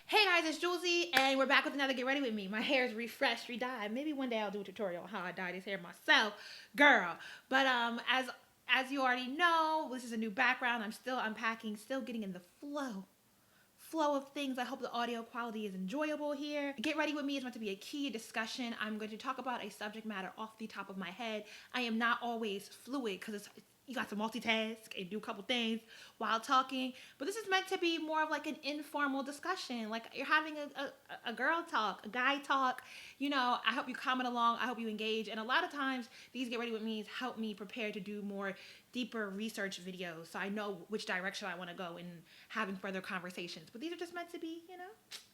Hey guys, it's Julesy, and we're back with another Get Ready With Me. My hair is refreshed, re-dyed. Maybe one day I'll do a tutorial on how I dye this hair myself, girl. But as you already know, this is a new background. I'm still unpacking, still getting in the flow of things. I hope the audio quality is enjoyable here. Get Ready With Me is meant to be a key discussion. I'm going to talk about a subject matter off the top of my head. I am not always fluid because you got to multitask and do a couple things while talking, but this is meant to be more of like an informal discussion, like you're having a girl talk, a guy talk. I hope you comment along, I hope you engage, and a lot of times these Get Ready With Me's help me prepare to do more deeper research videos so I know which direction I want to go in having further conversations. But these are just meant to be,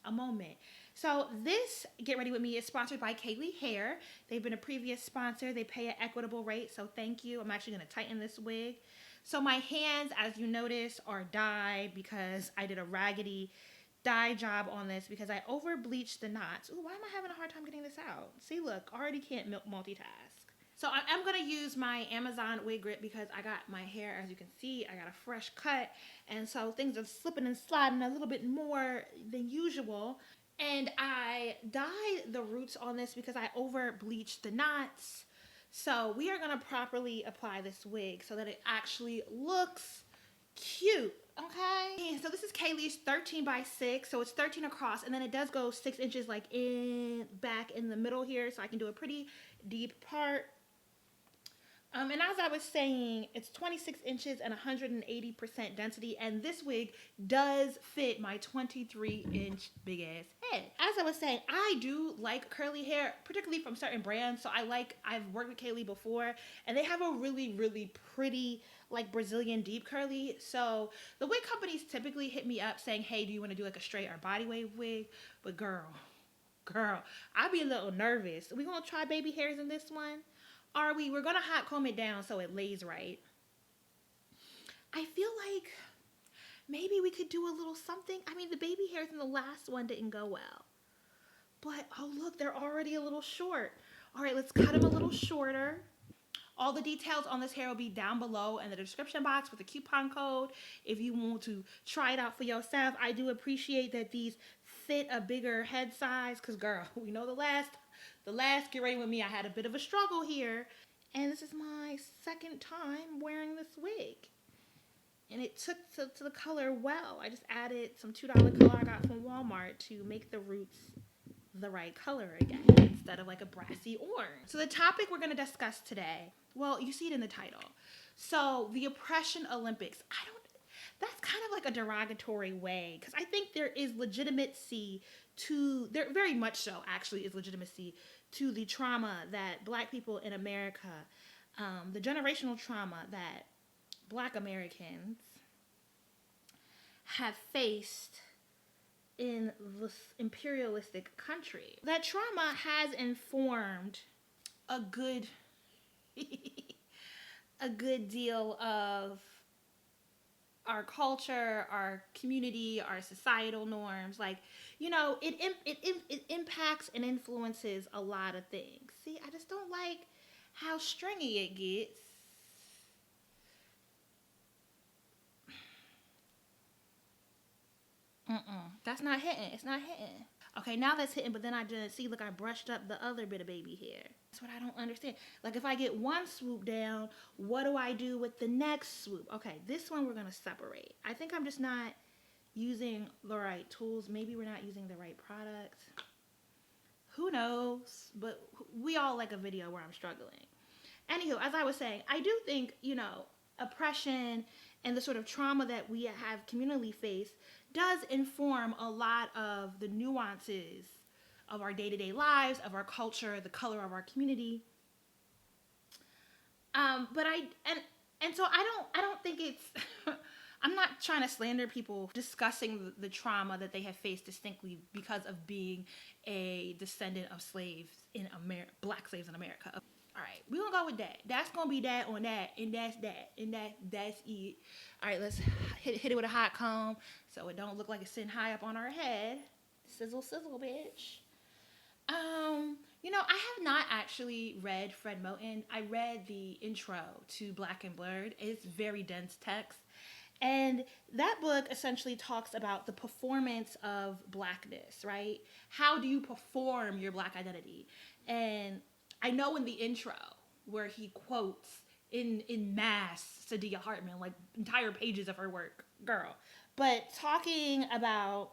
a moment. So this Get Ready With Me is sponsored by KLAIYI Hair. They've been a previous sponsor. They pay an equitable rate, so thank you. I'm actually going to tighten this wig. So my hands, as you notice, are dyed because I did a raggedy dye job on this because I over bleached the knots. Ooh, why am I having a hard time getting this out? See, look, already can't multitask. So I'm going to use my Amazon wig grip because I got my hair, as you can see, I got a fresh cut. And so things are slipping and sliding a little bit more than usual. And I dyed the roots on this because I over bleached the knots. So we are going to properly apply this wig so that it actually looks cute. Okay, and so this is KLAIYI's 13 by 6, so it's 13 across, and then it does go 6 inches like back in the middle here, so I can do a pretty deep part. And as I was saying, it's 26 inches and 180% density, and this wig does fit my 23-inch big ass head. As I was saying, I do like curly hair, particularly from certain brands. So I've worked with KLAIYI before, and they have a really, really pretty, like Brazilian deep curly. So the wig companies typically hit me up saying, hey, do you want to do like a straight or body wave wig? But girl, I'd be a little nervous. We gonna try baby hairs in this one? Are we? We're gonna hot comb it down so it lays right. I feel like maybe we could do a little something. I mean, the baby hairs in the last one didn't go well. But, oh look, they're already a little short. All right, let's cut them a little shorter. All the details on this hair will be down below in the description box with the coupon code if you want to try it out for yourself. I do appreciate that these fit a bigger head size because, girl, we know the last Get Ready With Me, I had a bit of a struggle here. And this is my second time wearing this wig. And it took to the color well. I just added some $2 color I got from Walmart to make the roots the right color again instead of like a brassy orange. So the topic we're going to discuss today, well, you see it in the title. So the Oppression Olympics. That's kind of like a derogatory way because I think there is legitimacy there very much so actually is legitimacy to the trauma that Black people in America, the generational trauma that Black Americans have faced in this imperialistic country. That trauma has informed a good a good deal of our culture, our community, our societal norms. Like, it impacts and influences a lot of things. See, I just don't like how stringy it gets. That's not hitting. It's not hitting. Okay, now that's hitting, but then I just see, look, I brushed up the other bit of baby hair. That's what I don't understand. Like, if I get one swoop down, what do I do with the next swoop? Okay, this one we're going to separate. I think I'm just not using the right tools. Maybe we're not using the right product. Who knows? But we all like a video where I'm struggling. Anywho, as I was saying, I do think, oppression and the sort of trauma that we have communally faced does inform a lot of the nuances of our day-to-day lives, of our culture, the color of our community. But so I don't think it's I'm not trying to slander people discussing the trauma that they have faced distinctly because of being a descendant of slaves in Black slaves in America. All right, we're gonna go with that. That's gonna be that on that, and that's that, and that's it. All right, let's hit it with a hot comb so it don't look like it's sitting high up on our head. Sizzle, sizzle, bitch. I have not actually read Fred Moten. I read the intro to Black and Blurred. It's very dense text, And that book essentially talks about the performance of blackness, right? How do you perform your black identity? And I know in the intro where he quotes in mass Sadia Hartman, like entire pages of her work, girl. But talking about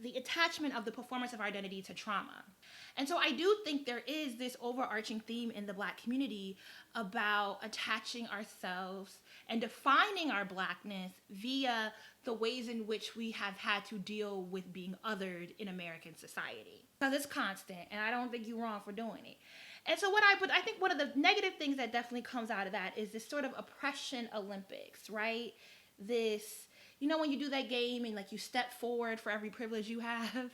the attachment of the performance of our identity to trauma. And so I do think there is this overarching theme in the Black community about attaching ourselves and defining our blackness via the ways in which we have had to deal with being othered in American society. Because it's constant, and I don't think you're wrong for doing it. And so I think one of the negative things that definitely comes out of that is this sort of oppression Olympics, right? This, you know, when you do that game and like you step forward for every privilege you have,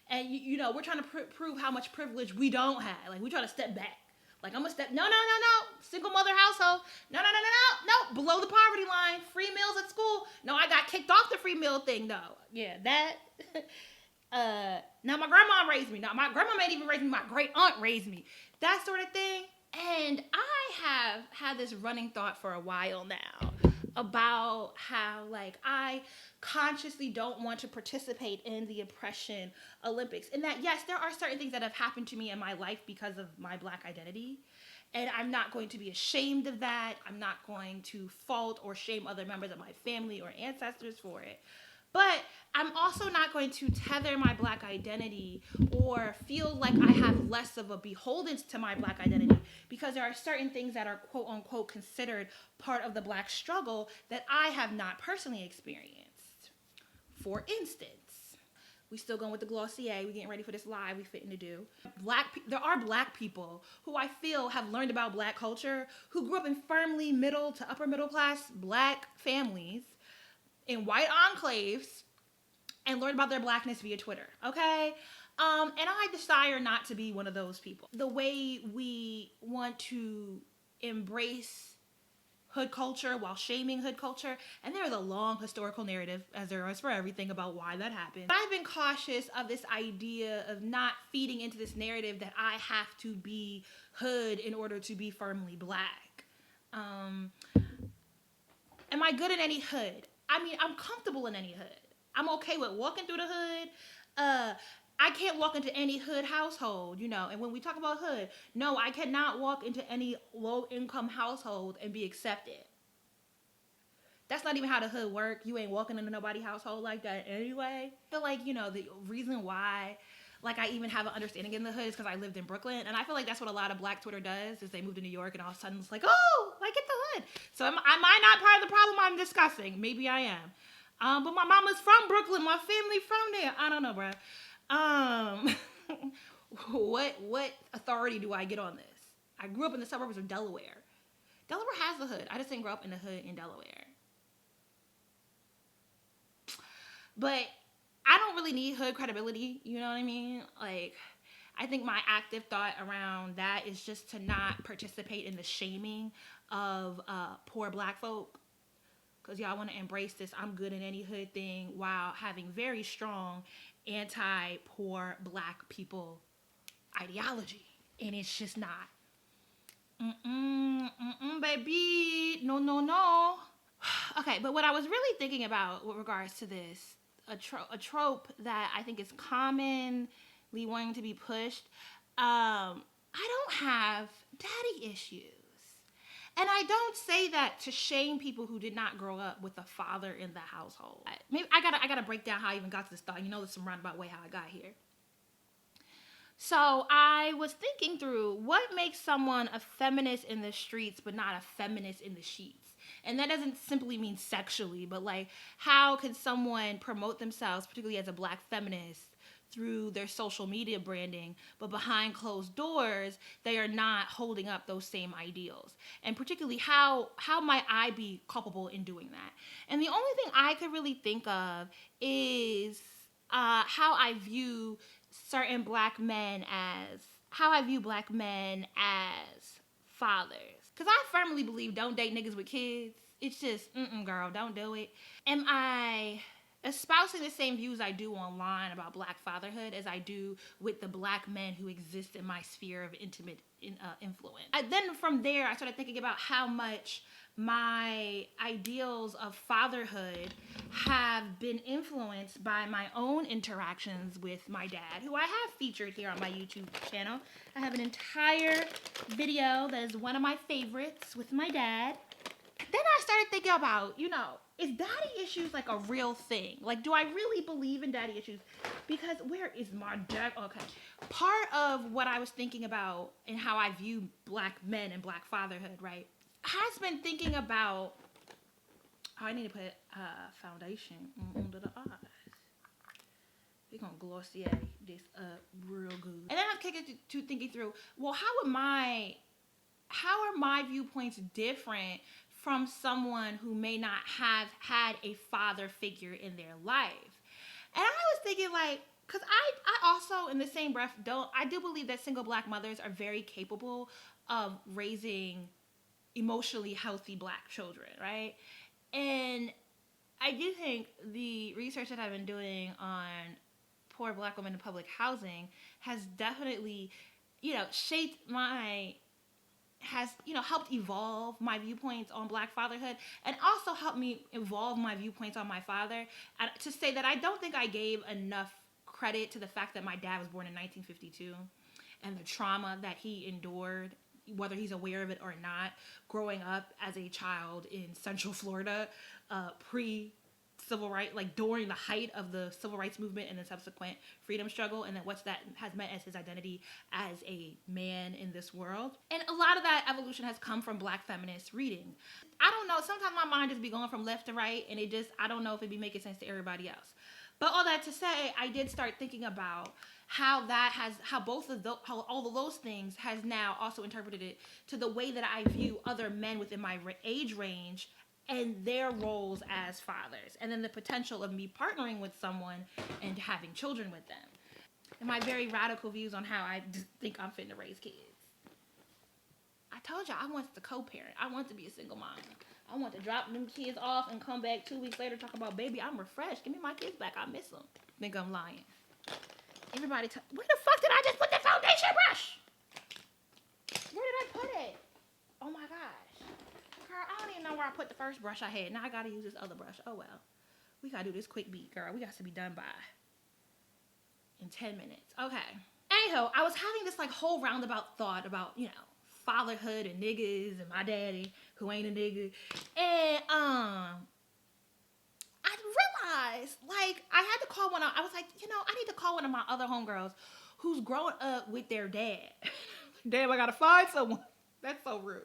and you know, we're trying to prove how much privilege we don't have. Like we're trying to step back. Like I'm gonna step, no, single mother household, no, below the poverty line, free meals at school. No, I got kicked off the free meal thing though. Yeah, that. Now my grandma raised me. Now my grandma ain't even raised me. My great aunt raised me. That sort of thing. And I have had this running thought for a while now about how like I consciously don't want to participate in the oppression Olympics. And that yes, there are certain things that have happened to me in my life because of my Black identity. And I'm not going to be ashamed of that. I'm not going to fault or shame other members of my family or ancestors for it. But I'm also not going to tether my Black identity or feel like I have less of a beholdens to my Black identity because there are certain things that are quote unquote considered part of the Black struggle that I have not personally experienced. For instance, we still going with the Glossier. We getting ready for this live we fitting to do. There are Black people who I feel have learned about Black culture, who grew up in firmly middle to upper middle class Black families in white enclaves and learned about their Blackness via Twitter, okay? And I desire not to be one of those people. The way we want to embrace hood culture while shaming hood culture, and there is a long historical narrative, as there is for everything, about why that happened. But I've been cautious of this idea of not feeding into this narrative that I have to be hood in order to be firmly Black. Am I good in any hood? I mean, I'm comfortable in any hood. I'm okay with walking through the hood. I can't walk into any hood household, you know. And when we talk about hood, no, I cannot walk into any low-income household and be accepted. That's not even how the hood work. You ain't walking into nobody's household like that anyway. I feel like, you know, the reason why like I even have an understanding in the hood is because I lived in Brooklyn, and I feel like that's what a lot of Black Twitter does is they move to New York and all of a sudden it's like, oh, like get the hood. So am I not part of the problem I'm discussing? Maybe I am. But my mama's from Brooklyn, my family from there. I don't know, bruh. What authority do I get on this? I grew up in the suburbs of Delaware. Delaware has the hood. I just didn't grow up in the hood in Delaware. But I don't really need hood credibility, you know what I mean? Like, I think my active thought around that is just to not participate in the shaming of poor Black folk. Because y'all want to embrace this I'm good in any hood thing while having very strong anti-poor Black people ideology. And it's just not. Baby. No. Okay, but what I was really thinking about with regards to this, a trope that I think is commonly wanting to be pushed. I don't have daddy issues. And I don't say that to shame people who did not grow up with a father in the household. Maybe I gotta break down how I even got to this thought. You know, there's some roundabout way how I got here. So I was thinking through what makes someone a feminist in the streets but not a feminist in the sheets. And that doesn't simply mean sexually, but like how can someone promote themselves, particularly as a Black feminist, through their social media branding, but behind closed doors, they are not holding up those same ideals. And particularly how might I be culpable in doing that? And the only thing I could really think of is how I view certain Black men as fathers. Because I firmly believe don't date niggas with kids. It's just, girl, don't do it. Am I espousing the same views I do online about Black fatherhood as I do with the Black men who exist in my sphere of intimate influence? Then from there, I started thinking about how much my ideals of fatherhood have been influenced by my own interactions with my dad, who I have featured here on my YouTube channel. I have an entire video that is one of my favorites with my dad. Then I started thinking about, is daddy issues like a real thing? Like, do I really believe in daddy issues? Because where is my dad? Okay. Part of what I was thinking about and how I view black men and black fatherhood, right, has been thinking about, I need to put foundation under the eyes. We're going to glossier this up real good. And then I'm thinking through, well, how are my viewpoints different from someone who may not have had a father figure in their life? And I was thinking, like, because I also, in the same breath, I do believe that single black mothers are very capable of raising emotionally healthy black children, right? And I do think the research that I've been doing on poor black women in public housing has definitely, helped evolve my viewpoints on black fatherhood, and also helped me evolve my viewpoints on my father. And to say that I don't think I gave enough credit to the fact that my dad was born in 1952 and the trauma that he endured, whether he's aware of it or not, growing up as a child in Central Florida, pre-civil rights, like during the height of the civil rights movement and the subsequent freedom struggle, and then what that has meant as his identity as a man in this world. And a lot of that evolution has come from black feminist reading. I don't know, sometimes my mind just be going from left to right, and I don't know if it be making sense to everybody else. But all that to say, I did start thinking about how all of those things has now also interpreted it to the way that I view other men within my age range and their roles as fathers, and then the potential of me partnering with someone and having children with them, and my very radical views on how I think I'm fitting to raise kids. I told y'all I want to co-parent. I want to be a single mom. I want to drop them kids off and come back 2 weeks later talk about, baby, I'm refreshed. Give me my kids back. I miss them. Think I'm lying. Everybody, where the fuck did I just put the foundation brush? Where did I put it? Oh my gosh. Girl, I don't even know where I put the first brush I had. Now I gotta use this other brush. Oh well. We gotta do this quick beat, girl. We got to be done by in 10 minutes. Okay. Anyhow, I was having this like whole roundabout thought about, fatherhood and niggas and my daddy who ain't a nigga. And I realized, like, I had to call I was like, I need to call one of my other homegirls who's grown up with their dad. Damn, I gotta find someone. That's so rude.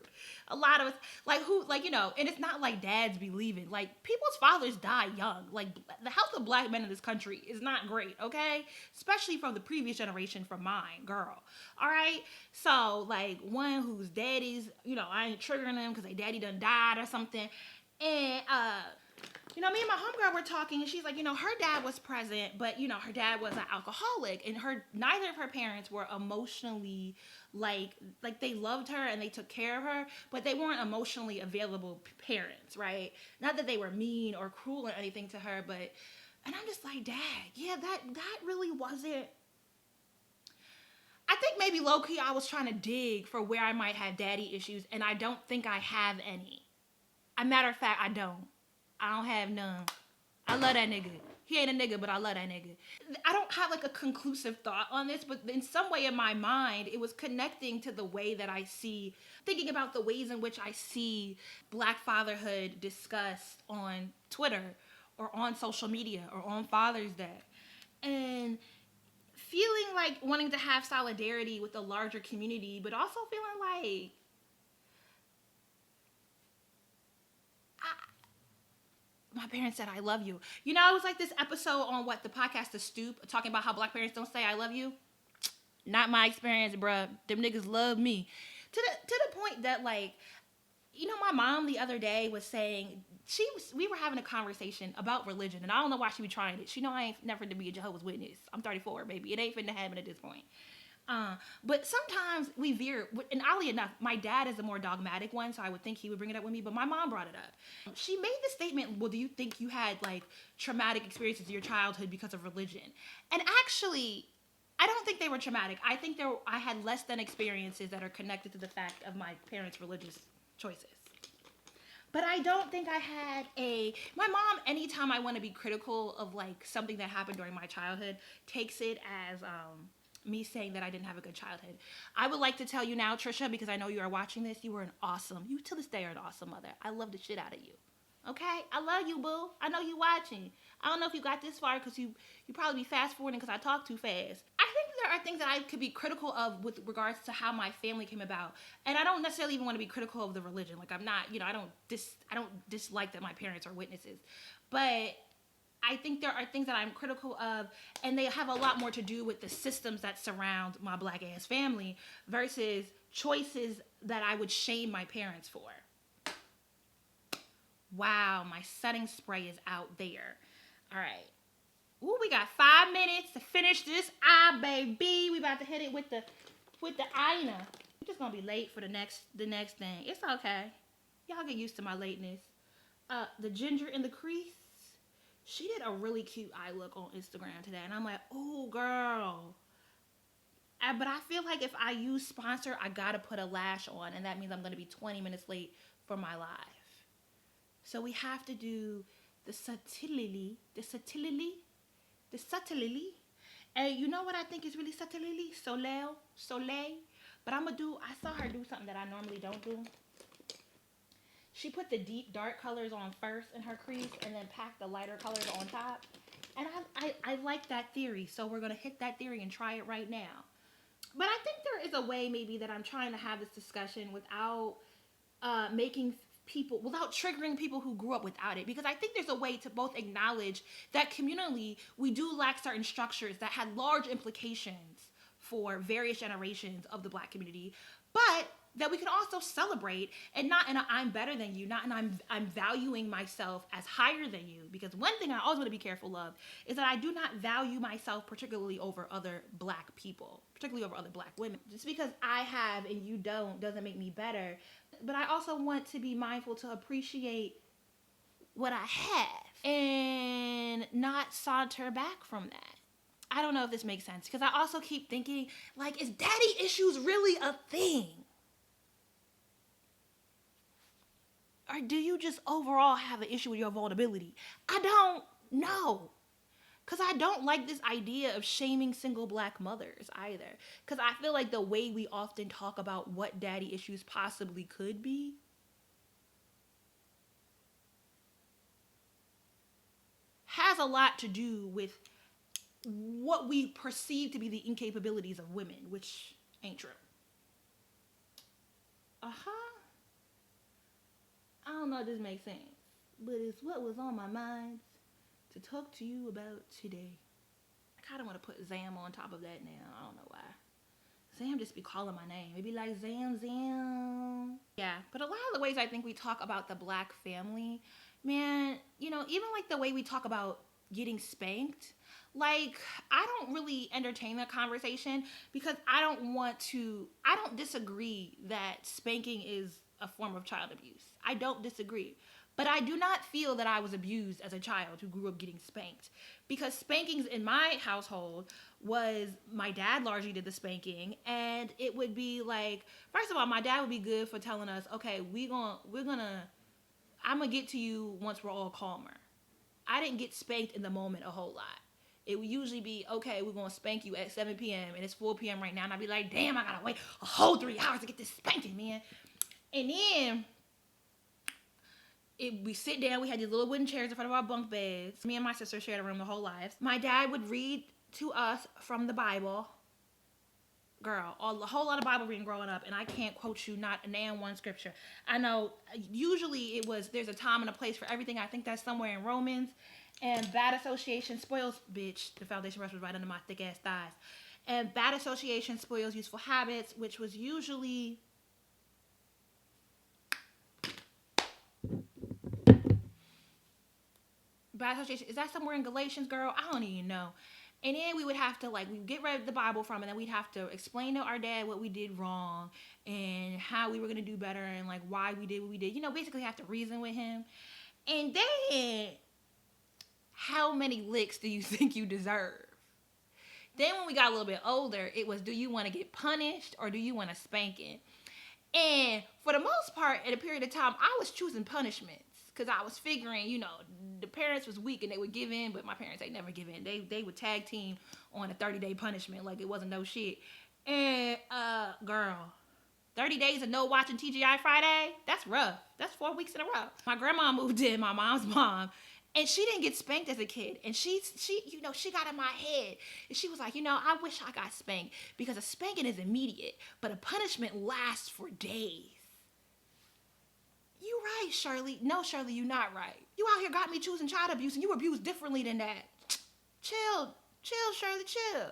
A lot of us, and it's not like dads be leaving. Like, people's fathers die young. Like, the health of black men in this country is not great, okay? Especially from the previous generation, from mine, girl. All right? So, like, one whose daddies, I ain't triggering them because their daddy done died or something. And, me and my homegirl were talking, and she's like, her dad was present, but, her dad was an alcoholic, and neither of her parents were emotionally, like they loved her and they took care of her, but they weren't emotionally available parents, right? Not that they were mean or cruel or anything to her, and I'm just like, Dad, yeah, that really wasn't. I think maybe low-key I was trying to dig for where I might have daddy issues, and I don't think I have any. A matter of fact, I don't have none. I love that nigga. He ain't a nigga, but I love that nigga. I don't have like a conclusive thought on this, but in some way in my mind, it was connecting to the way that I see, thinking about the ways in which I see black fatherhood discussed on Twitter or on social media or on Father's Day. And feeling like wanting to have solidarity with the larger community, but also feeling like my parents said I love you. It was like this episode on the podcast The Stoop, talking about how black parents don't say I love you. Not my experience, bruh. Them niggas love me. To the point that, like, my mom the other day was saying, we were having a conversation about religion, and I don't know why she be trying it. She know I ain't never to be a Jehovah's Witness. I'm 34, baby. It ain't finna happen at this point. But sometimes we veer, and oddly enough, my dad is the more dogmatic one, so I would think he would bring it up with me, but my mom brought it up. She made the statement, well, do you think you had, like, traumatic experiences in your childhood because of religion? And actually, I don't think they were traumatic. I think I had less than experiences that are connected to the fact of my parents' religious choices. But I don't think I had my mom, anytime I want to be critical of like something that happened during my childhood, takes it as me saying that I didn't have a good childhood. I would like to tell you now, Trisha, because I know you are watching this, you to this day are an awesome mother. I love the shit out of you. Okay? I love you, boo. I know you watching. I don't know if you got this far because you probably be fast forwarding because I talk too fast. I think there are things that I could be critical of with regards to how my family came about, and I don't necessarily even want to be critical of the religion. Like I'm not, I don't dislike that my parents are witnesses, but I think there are things that I'm critical of, and they have a lot more to do with the systems that surround my black ass family versus choices that I would shame my parents for. Wow, my setting spray is out there. All right. Ooh, we got 5 minutes to finish this eye, baby. We about to hit it with the Ina. I'm just gonna be late for the next thing. It's okay. Y'all get used to my lateness. The ginger in the crease. She did a really cute eye look on Instagram today, and I'm like, oh girl. But I feel like if I use sponsor, I gotta put a lash on, and that means I'm gonna be 20 minutes late for my live. So we have to do the subtlety. And you know what I think is really subtlety? Soleil. But I saw her do something that I normally don't do. She put the deep dark colors on first in her crease and then packed the lighter colors on top. And I like that theory. So we're going to hit that theory and try it right now. But I think there is a way maybe that I'm trying to have this discussion without without triggering people who grew up without it, because I think there's a way to both acknowledge that communally we do lack certain structures that had large implications for various generations of the black community, but that we can also celebrate, and not in a I'm better than you, not in I'm valuing myself as higher than you, because one thing I always want to be careful of is that I do not value myself particularly over other black people, particularly over other black women. Just because I have and you don't doesn't make me better. But I also want to be mindful to appreciate what I have and not saunter back from that. I don't know if this makes sense, because I also keep thinking, like, is daddy issues really a thing? Or do you just overall have an issue with your vulnerability? I don't know. Because I don't like this idea of shaming single black mothers either. Because I feel like the way we often talk about what daddy issues possibly could be has a lot to do with what we perceive to be the incapabilities of women, which ain't true. I don't know if this makes sense, but it's what was on my mind to talk to you about today. I kind of want to put Zam on top of that now. I don't know why. Zam just be calling my name. It'd be like, Zam. Yeah, but a lot of the ways I think we talk about the black family, man, even like the way we talk about getting spanked, like, I don't really entertain that conversation because I don't disagree that spanking is a form of child abuse. I don't disagree. But I do not feel that I was abused as a child who grew up getting spanked, because spankings in my household was my dad largely did the spanking, and it would be like, first of all, my dad would be good for telling us, okay, I'm gonna get to you once we're all calmer. I didn't get spanked in the moment a whole lot. It would usually be, okay, we're gonna spank you at 7 p.m. and it's 4 p.m. right now, and I'd be like, damn, I gotta wait a whole 3 hours to get this spanking, man. And then we sit down, we had these little wooden chairs in front of our bunk beds. Me and my sister shared a room the whole lives. My dad would read to us from the Bible. Girl, a whole lot of Bible reading growing up, and I can't quote you not a damn one scripture. I know usually there's a time and a place for everything. I think that's somewhere in Romans. And bad association spoils, bitch, the foundation rest was right under my thick ass thighs. And bad association spoils useful habits, which was usually bad association. Is that somewhere in Galatians, girl? I don't even know. And then we would have to, we get read the Bible from, and then we'd have to explain to our dad what we did wrong and how we were going to do better and, why we did what we did. Basically have to reason with him. And then, how many licks do you think you deserve? Then when we got a little bit older, it was, do you want to get punished or do you want a spanking? And for the most part, at a period of time, I was choosing punishments because I was figuring, the parents was weak and they would give in, but my parents, they never give in. They would tag team on a 30-day punishment like it wasn't no shit. And, girl, 30 days of no watching TGI Friday, that's rough. That's 4 weeks in a row. My grandma moved in, my mom's mom, and she didn't get spanked as a kid. And she got in my head. And she was like, I wish I got spanked because a spanking is immediate, but a punishment lasts for days. You right, Shirley. No, Shirley, you not right. You out here got me choosing child abuse and you abused differently than that. Chill, Shirley, chill.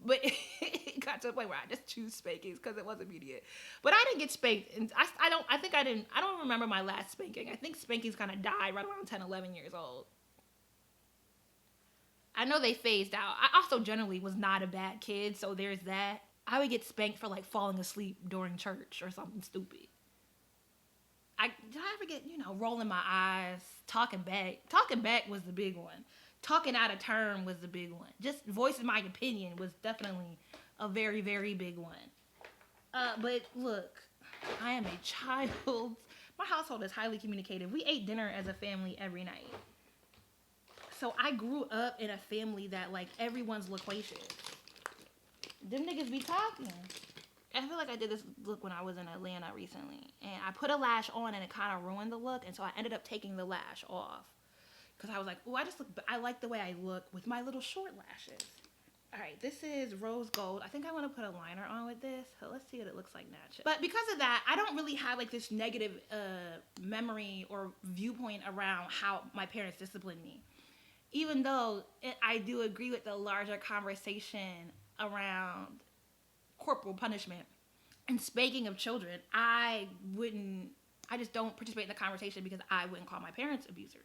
But it got to a point where I just choose spankings because it was immediate. But I didn't get spanked. And I don't remember my last spanking. I think spankings kind of died right around 10, 11 years old. I know they phased out. I also generally was not a bad kid, so there's that. I would get spanked for like falling asleep during church or something stupid. Did I ever get, rolling my eyes, talking back? Talking back was the big one. Talking out of turn was the big one. Just voicing my opinion was definitely a very, very big one. But look, I am a child. My household is highly communicative. We ate dinner as a family every night. So I grew up in a family that, like, everyone's loquacious. Them niggas be talking. I feel like I did this look when I was in Atlanta recently. And I put a lash on and it kind of ruined the look. And so I ended up taking the lash off. Because I was like, I like the way I look with my little short lashes. All right, this is rose gold. I think I want to put a liner on with this. So let's see what it looks like naturally. But because of that, I don't really have like this negative memory or viewpoint around how my parents disciplined me. Even though I do agree with the larger conversation around corporal punishment and spanking of children, I just don't participate in the conversation because I wouldn't call my parents abusers.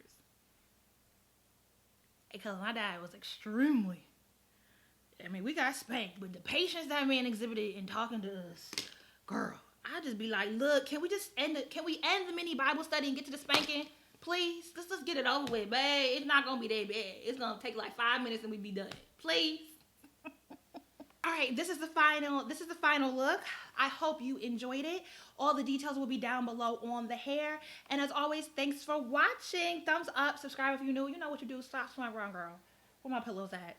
Because my dad was extremely, we got spanked, but the patience that man exhibited in talking to us, girl, I just be like, look, can we end the mini Bible study and get to the spanking? Please, let's just get it over with, babe. It's not gonna be that bad. It's gonna take like 5 minutes and we be done. Please. All right, this is the final look. I hope you enjoyed it. All the details will be down below on the hair. And as always, thanks for watching. Thumbs up, subscribe if you're new. You know what you do. Stop smiling around, girl. Where my pillows at?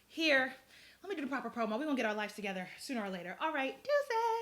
Here. Let me do the proper promo. We're gonna get our lives together sooner or later. All right, deuces.